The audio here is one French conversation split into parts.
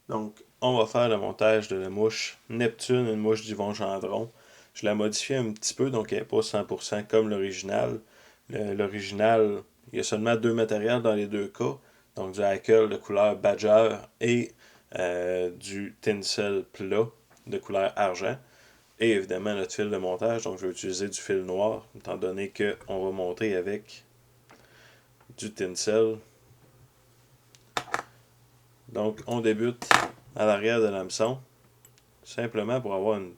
Donc, on va faire le montage de la mouche Neptune, une mouche d'Yvon Gendron. Je l'ai modifiée un petit peu, donc elle n'est pas 100% comme l'original. L'original, il y a seulement deux matériels dans les deux cas. Donc du hackle de couleur Badger et du tinsel plat de couleur argent. Et évidemment notre fil de montage, donc je vais utiliser du fil noir, étant donné qu'on va monter avec du tinsel. Donc on débute à l'arrière de l'hameçon, simplement pour avoir une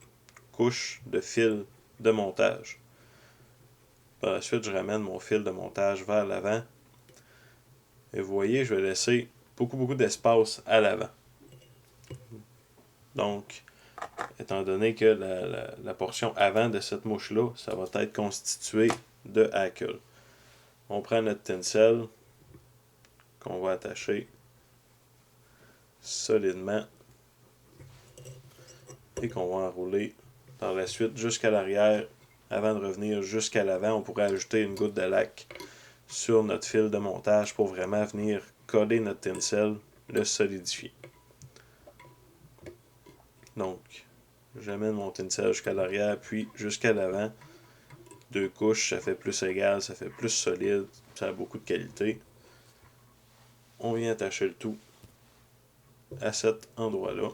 couche de fil de montage. Par la suite, je ramène mon fil de montage vers l'avant. Et vous voyez, je vais laisser beaucoup d'espace à l'avant. Donc, étant donné que la portion avant de cette mouche-là, ça va être constitué de hackle. On prend notre tinsel qu'on va attacher solidement et qu'on va enrouler par la suite jusqu'à l'arrière. Avant de revenir jusqu'à l'avant, on pourrait ajouter une goutte de lac sur notre fil de montage pour vraiment venir coller notre tinsel, le solidifier. Donc, j'amène mon tinsel jusqu'à l'arrière, puis jusqu'à l'avant. Deux couches, ça fait plus égal, ça fait plus solide, ça a beaucoup de qualité. On vient attacher le tout à cet endroit-là.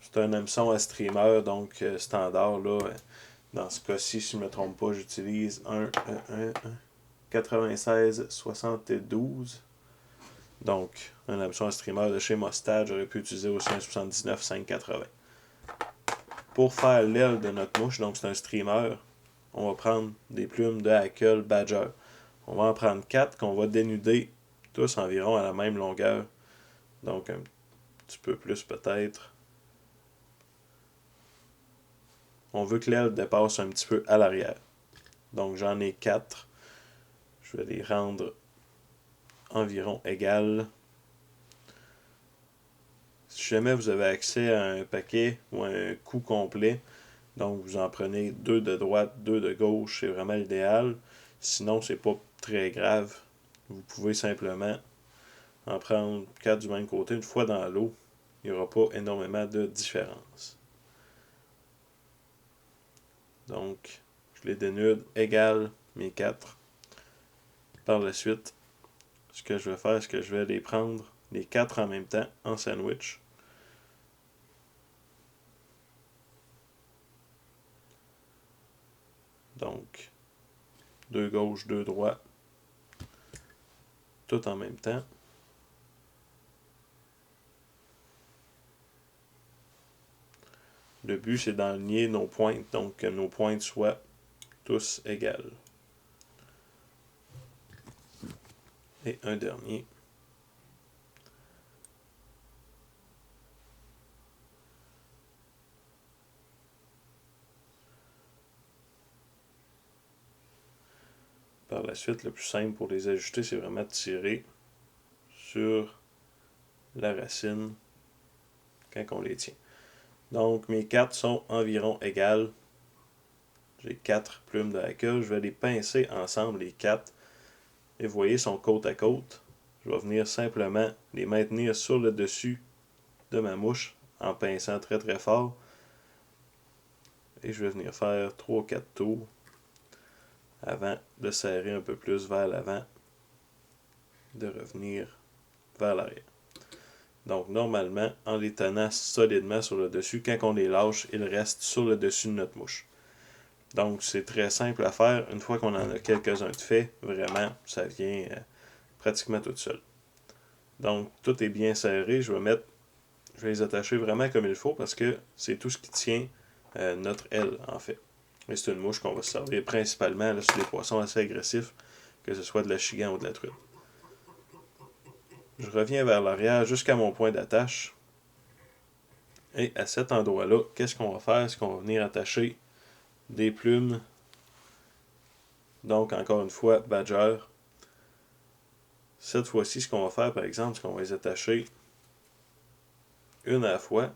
C'est un hameçon à streamer, donc standard là. Dans ce cas-ci, si je ne me trompe pas, j'utilise un 96-72. Donc, un hameçon à streamer de chez Mostad. J'aurais pu utiliser aussi un 79-580. Pour faire l'aile de notre mouche, donc c'est un streamer, on va prendre des plumes de Hackle Badger. On va en prendre 4 qu'on va dénuder tous environ à la même longueur. Donc un petit peu plus peut-être. On veut que l'aile dépasse un petit peu à l'arrière. Donc j'en ai 4. Je vais les rendre environ égales. Si jamais vous avez accès à un paquet ou un coup complet, donc vous en prenez 2 de droite, 2 de gauche, c'est vraiment l'idéal. Sinon, c'est pas très grave. Vous pouvez simplement en prendre 4 du même côté. Une fois dans l'eau, il n'y aura pas énormément de différence. Donc, je les dénude égale mes 4. Par la suite, ce que je vais faire, c'est que je vais les prendre les 4 en même temps en sandwich. Donc, 2 gauche, 2 droit, tout en même temps. Le but, c'est d'aligner nos pointes, donc que nos pointes soient tous égales. Et un dernier. Par la suite, le plus simple pour les ajuster, c'est vraiment de tirer sur la racine quand on les tient. Donc mes 4 sont environ égales. J'ai 4 plumes de hackle. Je vais les pincer ensemble, les 4. Et vous voyez, ils sont côte à côte. Je vais venir simplement les maintenir sur le dessus de ma mouche en pinçant très fort. Et je vais venir faire 3-4 tours avant de serrer un peu plus vers l'avant, de revenir vers l'arrière. Donc normalement, en les tenant solidement sur le dessus, quand on les lâche, ils restent sur le dessus de notre mouche. Donc c'est très simple à faire. Une fois qu'on en a quelques-uns de fait, vraiment, ça vient pratiquement tout seul. Donc tout est bien serré. Je vais les attacher vraiment comme il faut parce que c'est tout ce qui tient notre aile en fait. Et c'est une mouche qu'on va se servir principalement là, sur des poissons assez agressifs, que ce soit de la chigan ou de la truite. Je reviens vers l'arrière jusqu'à mon point d'attache. Et à cet endroit-là, qu'est-ce qu'on va faire? C'est qu'on va venir attacher des plumes. Donc, encore une fois, Badger. Cette fois-ci, ce qu'on va faire, par exemple, c'est qu'on va les attacher une à la fois.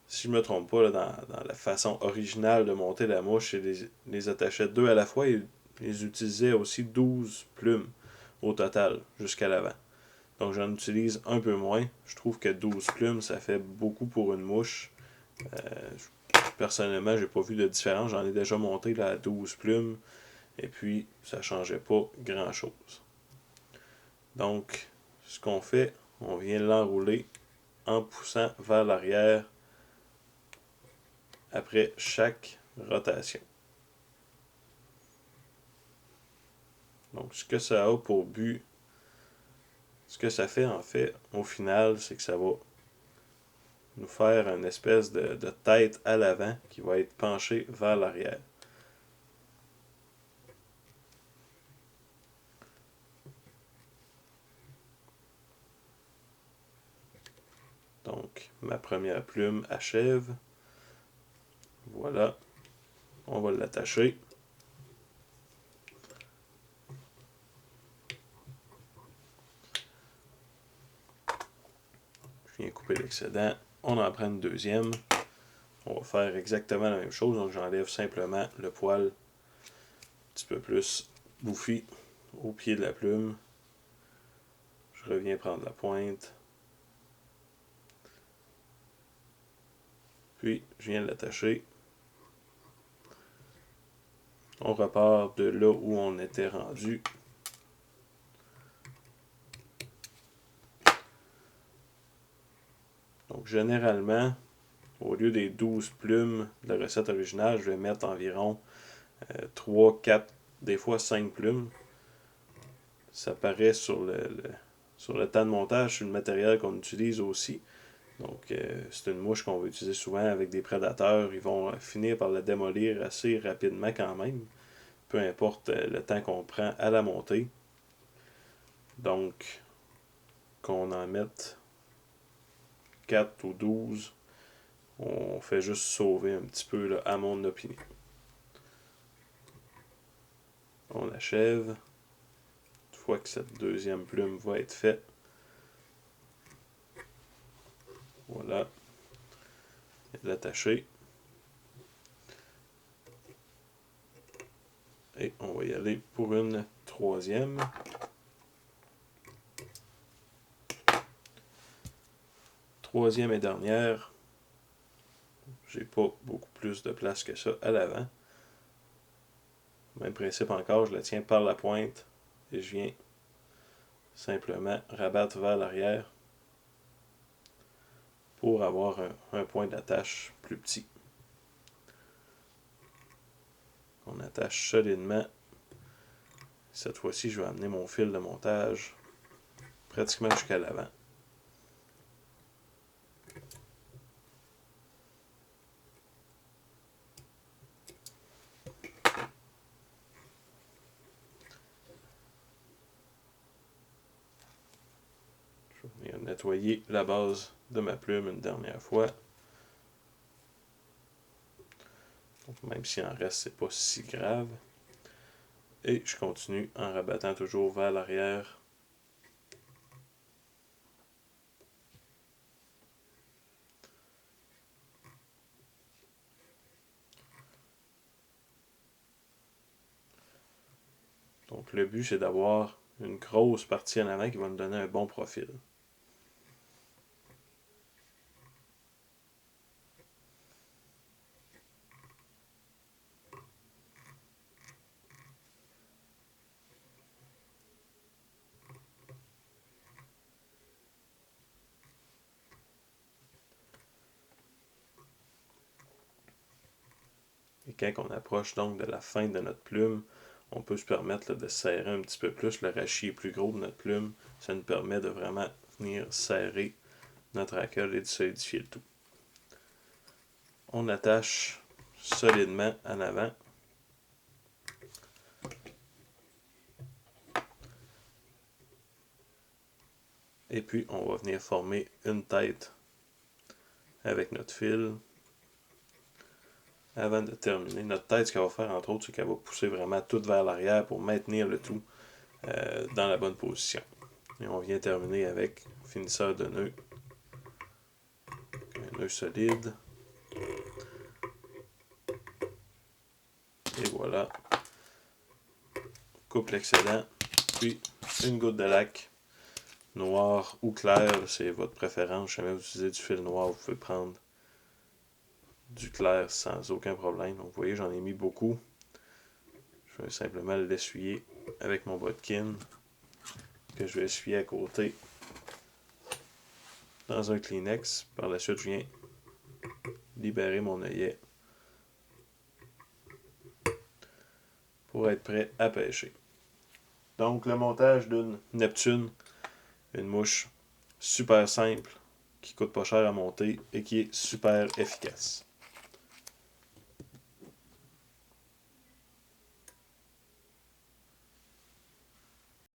Si je ne me trompe pas, là, dans la façon originale de monter la mouche, ils les attachaient deux à la fois et ils utilisaient aussi 12 plumes au total jusqu'à l'avant. Donc j'en utilise un peu moins. Je trouve que 12 plumes, ça fait beaucoup pour une mouche. Personnellement, j'ai pas vu de différence. J'en ai déjà monté là, à 12 plumes. Et puis, ça changeait pas grand-chose. Donc, ce qu'on fait, on vient l'enrouler en poussant vers l'arrière après chaque rotation. Donc, ce que ça a pour but, ce que ça fait en fait, au final, c'est que ça va nous faire une espèce de tête à l'avant qui va être penchée vers l'arrière. Donc, ma première plume achève. Voilà. On va l'attacher. Je viens couper l'excédent. On en prend une deuxième. On va faire exactement la même chose. Donc, j'enlève simplement le poil un petit peu plus bouffi au pied de la plume. Je reviens prendre la pointe. Puis, je viens l'attacher. On repart de là où on était rendu. Donc, généralement, au lieu des 12 plumes de la recette originale, je vais mettre environ 3, 4, des fois 5 plumes. Ça paraît sur le temps de montage, sur le matériel qu'on utilise aussi. Donc, c'est une mouche qu'on va utiliser souvent avec des prédateurs. Ils vont finir par la démolir assez rapidement quand même, peu importe le temps qu'on prend à la montée. Donc, qu'on en mette 4 ou 12, on fait juste sauver un petit peu, là, à mon opinion. On achève. Une fois que cette deuxième plume va être faite. Voilà. L'attacher. Et on va y aller pour une troisième. Troisième et dernière. J'ai pas beaucoup plus de place que ça à l'avant. Même principe encore, je la tiens par la pointe et je viens simplement rabattre vers l'arrière pour avoir un point d'attache plus petit. On attache solidement. Cette fois-ci, je vais amener mon fil de montage pratiquement jusqu'à l'avant. Je vais venir nettoyer la base de ma plume une dernière fois. Donc, même s'il en reste, c'est pas si grave. Et je continue en rabattant toujours vers l'arrière. Donc le but, c'est d'avoir une grosse partie en avant qui va nous donner un bon profil. Et quand on approche donc de la fin de notre plume, on peut se permettre là, de serrer un petit peu plus. Le rachis est plus gros de notre plume. Ça nous permet de vraiment venir serrer notre racole et de solidifier le tout. On attache solidement en avant. Et puis, on va venir former une tête avec notre fil. Avant de terminer, notre tête, ce qu'elle va faire entre autres, c'est qu'elle va pousser vraiment tout vers l'arrière pour maintenir le tout dans la bonne position. Et on vient terminer avec un finisseur de nœud. Un nœud solide. Et voilà. Coupe l'excédent. Puis une goutte de lac noir ou clair, c'est votre préférence. Si jamais vous utilisez du fil noir, vous pouvez prendre du clair sans aucun problème. Donc vous voyez, j'en ai mis beaucoup. Je vais simplement l'essuyer avec mon bodkin que je vais essuyer à côté dans un Kleenex. Par la suite, je viens libérer mon œillet pour être prêt à pêcher. Donc le montage d'une Neptune, une mouche super simple, qui coûte pas cher à monter et qui est super efficace.